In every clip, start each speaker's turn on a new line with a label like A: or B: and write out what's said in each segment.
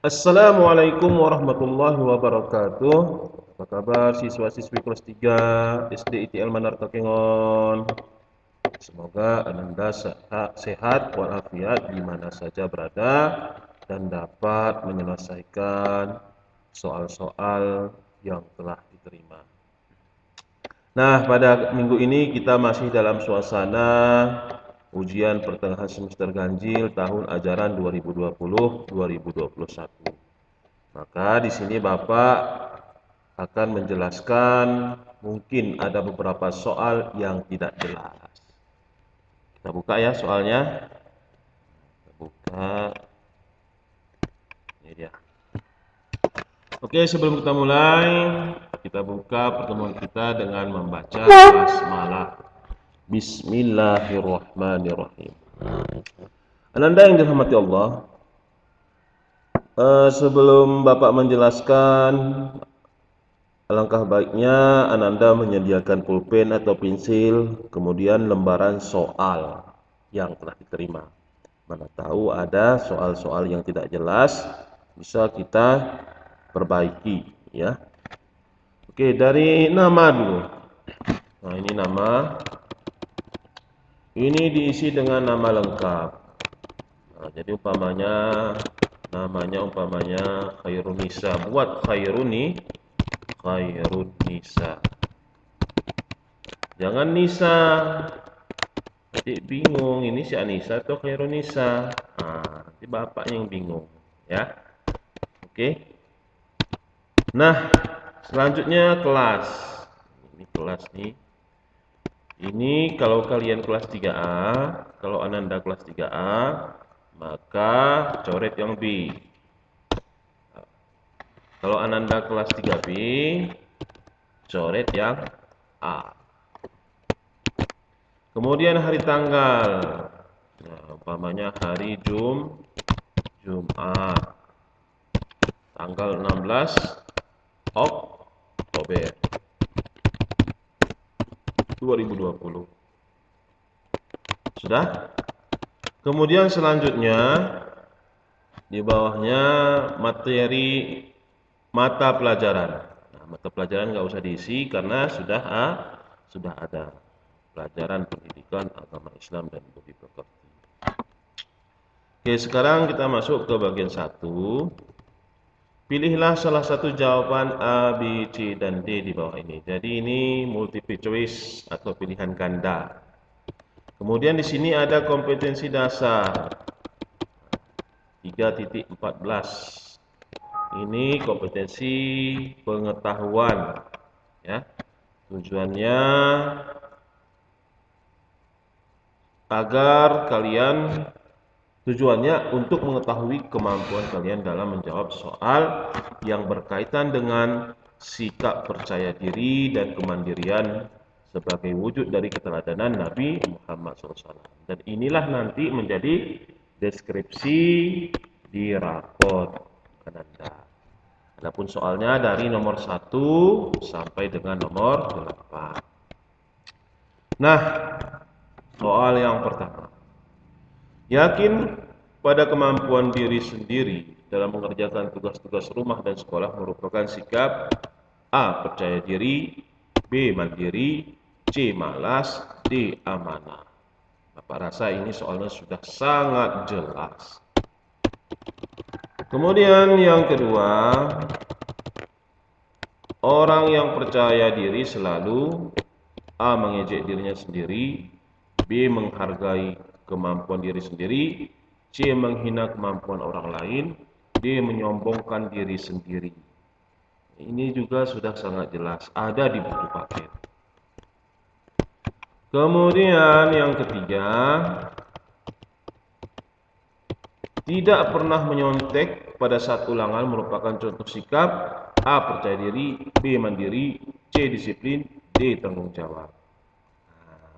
A: Assalamualaikum warahmatullahi wabarakatuh. Apa kabar siswa-siswi kelas 3 SD ITL Manarta Kengon? Semoga Anda sehat walafiat di mana saja berada dan dapat menyelesaikan soal-soal yang telah diterima. Nah, pada minggu ini kita masih dalam suasana ujian pertengahan semester ganjil tahun ajaran 2020-2021. Maka di sini Bapak akan menjelaskan mungkin ada beberapa soal yang tidak jelas. Kita buka ya soalnya. Kita buka. Ini dia. Oke, sebelum kita mulai, kita buka pertemuan kita dengan membaca basmalah. Bismillahirrahmanirrahim. Ananda yang dirahmati Allah, sebelum Bapak menjelaskan, alangkah baiknya Ananda menyediakan pulpen atau pensil, kemudian lembaran soal yang telah diterima. Mana tahu ada soal-soal yang tidak jelas, bisa kita perbaiki ya. Oke, dari nama dulu. Nah, ini nama. Ini diisi dengan nama lengkap. Nah, jadi namanya Khairunisa. Buat Khairunisa. Jangan Nisa. Adik bingung, ini si Anissa atau Khairunisa? Nanti bapak yang bingung, ya. Oke. Nah, selanjutnya kelas. Ini kelas nih. Ini kalau kalian kelas 3A, kalau Ananda kelas 3A, maka coret yang B. Kalau Ananda kelas 3B, coret yang A. Kemudian hari tanggal. Nah, umpamanya hari Jumat. Tanggal 16 Oktober 2020. Sudah? Kemudian selanjutnya di bawahnya materi mata pelajaran. Nah, mata pelajaran nggak usah diisi karena sudah ada pelajaran pendidikan agama Islam dan budi pekerti. Oke, sekarang kita masuk ke bagian 1. Pilihlah salah satu jawaban A, B, C, dan D di bawah ini. Jadi ini multiple choice atau pilihan ganda. Kemudian di sini ada kompetensi dasar 3.14. Ini kompetensi pengetahuan ya. Tujuannya untuk mengetahui kemampuan kalian dalam menjawab soal yang berkaitan dengan sikap percaya diri dan kemandirian sebagai wujud dari keteladanan Nabi Muhammad SAW. Dan inilah nanti menjadi deskripsi di rapot Ananda. Adapun soalnya dari nomor 1 sampai dengan nomor 8. Nah, soal yang pertama. Yakin pada kemampuan diri sendiri dalam mengerjakan tugas-tugas rumah dan sekolah merupakan sikap A. Percaya diri, B. Mandiri, C. Malas, D. Amanah. Bapak rasa ini soalnya sudah sangat jelas. Kemudian yang kedua, orang yang percaya diri selalu A. Mengejek dirinya sendiri, B. Menghargai kemampuan diri sendiri, C. Menghina kemampuan orang lain, D. Menyombongkan diri sendiri. Ini juga sudah sangat jelas, ada di buku paket. Kemudian yang ketiga, tidak pernah menyontek pada saat ulangan merupakan contoh sikap A. Percaya diri, B. Mandiri, C. Disiplin, D. Tanggung jawab.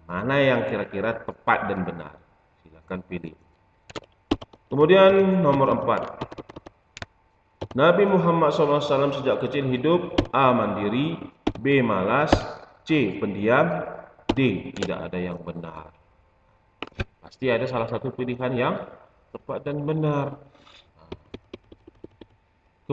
A: Mana yang kira-kira tepat dan benar? Silakan pilih. Kemudian nomor 4. Nabi Muhammad SAW sejak kecil hidup A. Mandiri, B. Malas, C. Pendiam, D. Tidak ada yang benar. Pasti ada salah satu pilihan yang tepat dan benar.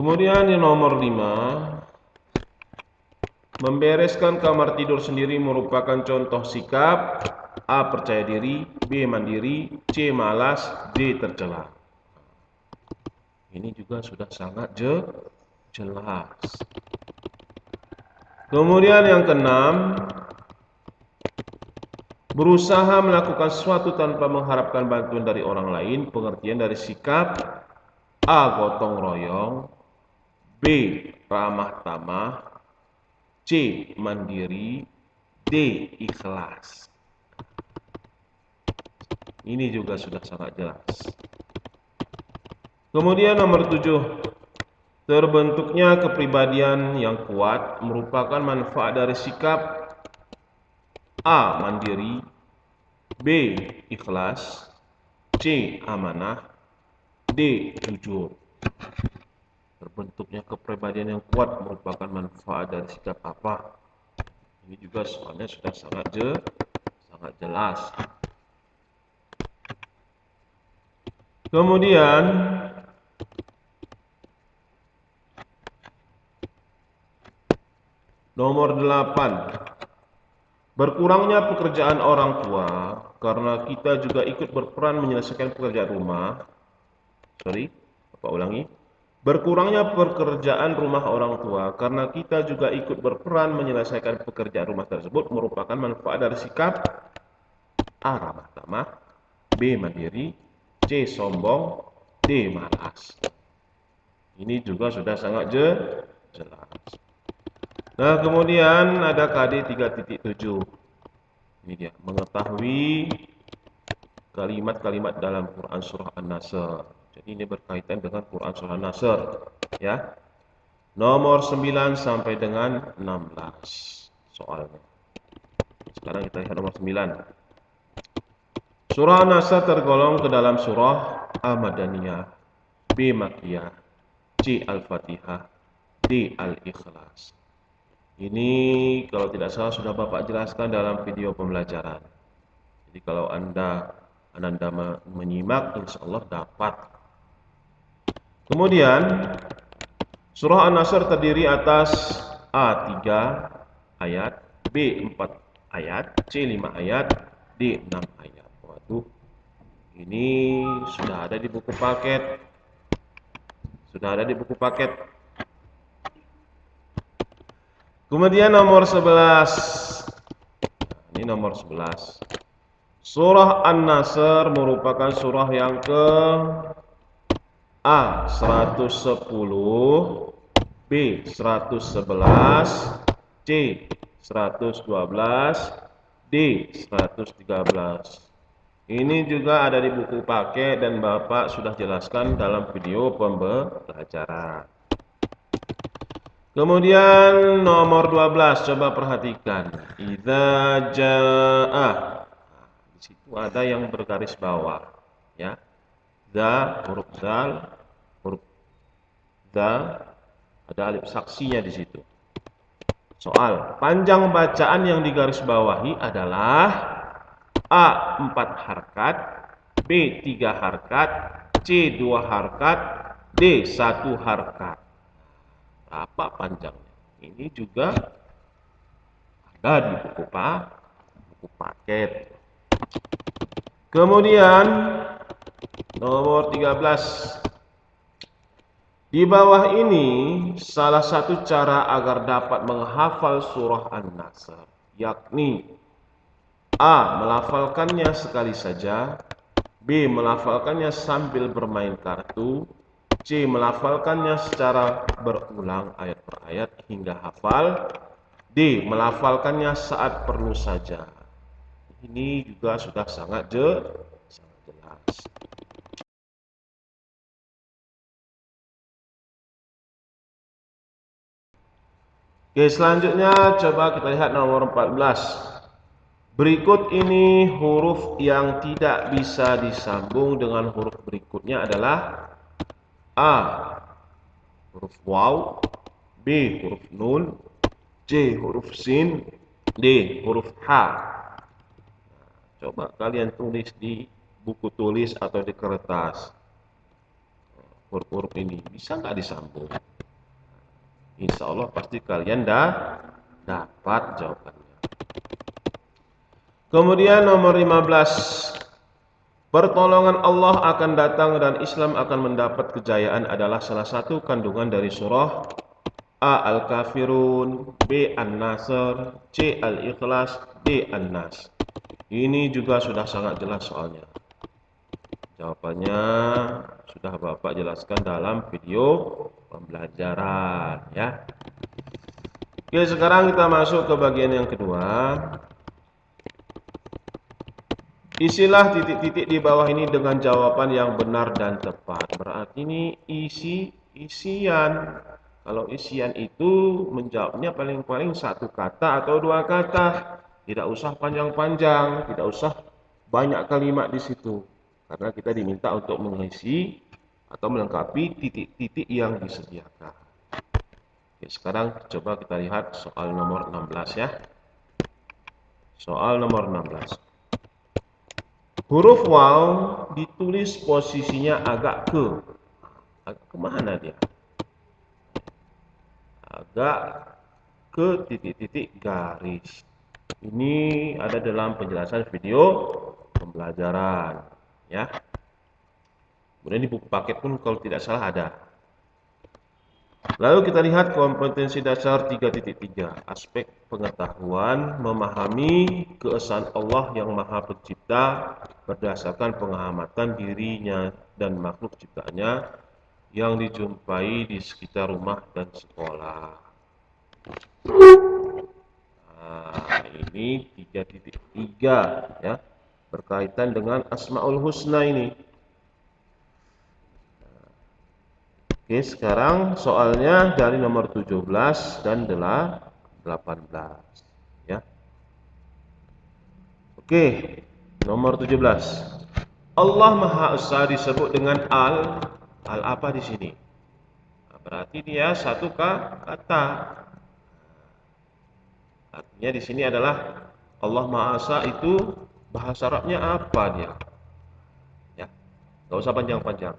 A: Kemudian yang nomor 5, membereskan kamar tidur sendiri merupakan contoh sikap A. Percaya diri, B. Mandiri, C. Malas, D. Tercela. Ini juga sudah sangat jelas. Kemudian yang keenam, berusaha melakukan sesuatu tanpa mengharapkan bantuan dari orang lain. Pengertian dari sikap A. Gotong royong, B. Ramah tamah, C. Mandiri, D. Ikhlas. Ini juga sudah sangat jelas. Kemudian nomor 7, terbentuknya kepribadian yang kuat merupakan manfaat dari sikap A. Mandiri, B. Ikhlas, C. Amanah, D. Jujur. Terbentuknya kepribadian yang kuat merupakan manfaat dari sikap apa? Ini juga soalnya sudah sangat jelas. Kemudian nomor 8, berkurangnya pekerjaan orang tua karena kita juga ikut berperan menyelesaikan pekerjaan rumah. Berkurangnya pekerjaan rumah orang tua karena kita juga ikut berperan menyelesaikan pekerjaan rumah tersebut merupakan manfaat dari sikap A. Ramah tamah, B. Mandiri, C. Sombong, D. Malas. Ini juga sudah sangat jelas. Nah, kemudian ada KD 3.7. Ini dia, mengetahui kalimat-kalimat dalam Quran Surah An-Nasr. Jadi ini berkaitan dengan Quran Surah An-Nasr, ya. Nomor 9 sampai dengan 16 soalnya. Sekarang kita lihat nomor 9. Surah An-Nasr tergolong ke dalam surah Al-Madaniyah, B. Makkiyah, C. Al-Fatihah, D. Al-Ikhlas. Ini kalau tidak salah sudah Bapak jelaskan dalam video pembelajaran. Jadi kalau Anda menyimak, insya Allah dapat. Kemudian surah An-Nasr terdiri atas A. 3 ayat, B. 4 ayat, C. 5 ayat, D. 6 ayat. Waduh, ini sudah ada di buku paket. Kemudian nomor 11. Ini nomor 11. Surah An-Nasr merupakan surah yang ke A. 110, B. 111, C. 112, D. 113. Ini juga ada di buku paket dan Bapak sudah jelaskan dalam video pembelajaran. Kemudian nomor 12, coba perhatikan. Idza jaa. Di situ ada yang bergaris bawah, ya. Huruf zal, huruf za, ada alif saksinya di situ. Soal, panjang bacaan yang digaris bawahi adalah A. 4 harkat, B. 3 harkat, C. 2 harkat, D. 1 harkat. Berapa panjangnya? Ini juga ada di buku paket. Kemudian nomor 13. Di bawah ini salah satu cara agar dapat menghafal surah An-Nasr, yakni A. Melafalkannya sekali saja, B. Melafalkannya sambil bermain kartu, C. Melafalkannya secara berulang ayat per ayat hingga hafal, D. Melafalkannya saat perlu saja. Ini juga sudah sangat jelas. Oke, selanjutnya coba kita lihat nomor 14. Berikut ini huruf yang tidak bisa disambung dengan huruf berikutnya adalah A. Huruf waw, B. Huruf nun, C. Huruf sin, D. Huruf H. Coba kalian tulis di buku tulis atau di kertas. huruf-huruf ini bisa nggak disambung? Insya Allah pasti kalian dah dapat jawabannya. Kemudian nomor 15. Pertolongan Allah akan datang dan Islam akan mendapat kejayaan adalah salah satu kandungan dari surah A. Al-Kafirun, B. An-Nasr, C. Al-Ikhlas, D. An-Nas. Ini juga sudah sangat jelas soalnya. Jawabannya sudah Bapak jelaskan dalam video pembelajaran ya. Oke, sekarang kita masuk ke bagian yang kedua. Isilah titik-titik di bawah ini dengan jawaban yang benar dan tepat. Berarti ini isian. Kalau isian itu menjawabnya paling-paling satu kata atau dua kata. Tidak usah panjang-panjang, tidak usah banyak kalimat di situ. Karena kita diminta untuk mengisi atau melengkapi titik-titik yang disediakan. Oke, sekarang coba kita lihat soal nomor 16 ya. Soal nomor 16. Huruf waw ditulis posisinya agak kemana dia? Agak ke titik-titik garis. Ini ada dalam penjelasan video pembelajaran, ya. Kemudian di buku paket pun kalau tidak salah ada. Lalu kita lihat kompetensi dasar 3.3, aspek pengetahuan memahami keesaan Allah yang Maha Pencipta berdasarkan pengamatan dirinya dan makhluk ciptaannya yang dijumpai di sekitar rumah dan sekolah. Nah, ini 3.3 ya, berkaitan dengan Asmaul Husna ini. Oke, sekarang soalnya dari nomor 17 dan 18 ya. Oke, nomor 17. Allah Maha Esa disebut dengan al apa di sini? Nah, berarti dia satu kata. Artinya di sini adalah Allah Maha Esa itu bahasa Arabnya apa dia? Ya, enggak usah panjang-panjang.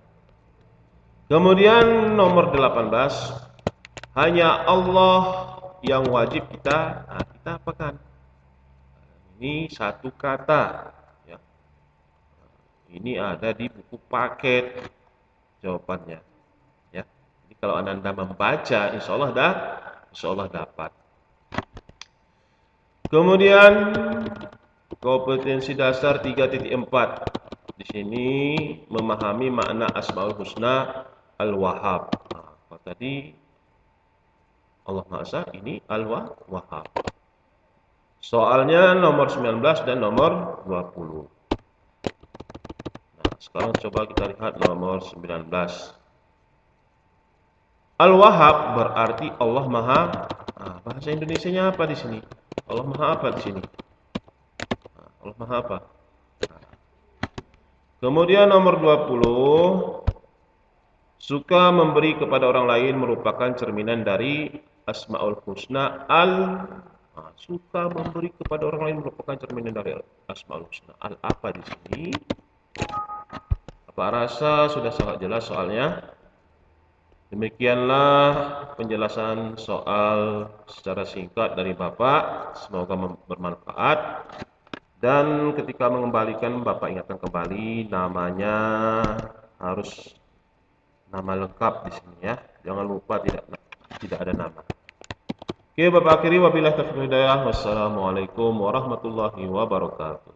A: Kemudian nomor 18, hanya Allah yang wajib kita apakan. Ini satu kata ya. Ini ada di buku paket jawabannya ya. Jadi kalau Anda membaca insya Allah dapat. Kemudian kompetensi dasar 3.4. Di sini memahami makna Asmaul Husna Al-Wahhab. Nah, kalau tadi Allah Maha Esa, ini Al-Wahhab. Soalnya nomor 19 dan nomor 20. Nah, sekarang coba kita lihat nomor 19. Al-Wahhab berarti Allah Maha. Nah, bahasa Indonesianya apa di sini? Allah Maha apa di sini? Nah, Allah Maha apa? Nah. Kemudian nomor 20. Suka memberi kepada orang lain merupakan cerminan dari Asmaul Husna suka memberi kepada orang lain merupakan cerminan dari Asmaul Husna apa di sini? Apa rasa sudah sangat jelas soalnya? Demikianlah penjelasan soal secara singkat dari Bapak. Semoga bermanfaat. Dan ketika mengembalikan, Bapak ingatkan kembali namanya harus nama lengkap di sini ya. Jangan lupa tidak ada nama. Oke, Bapak akhiri wabillahi taufiq wal hidayah. Wassalamualaikum warahmatullahi wabarakatuh.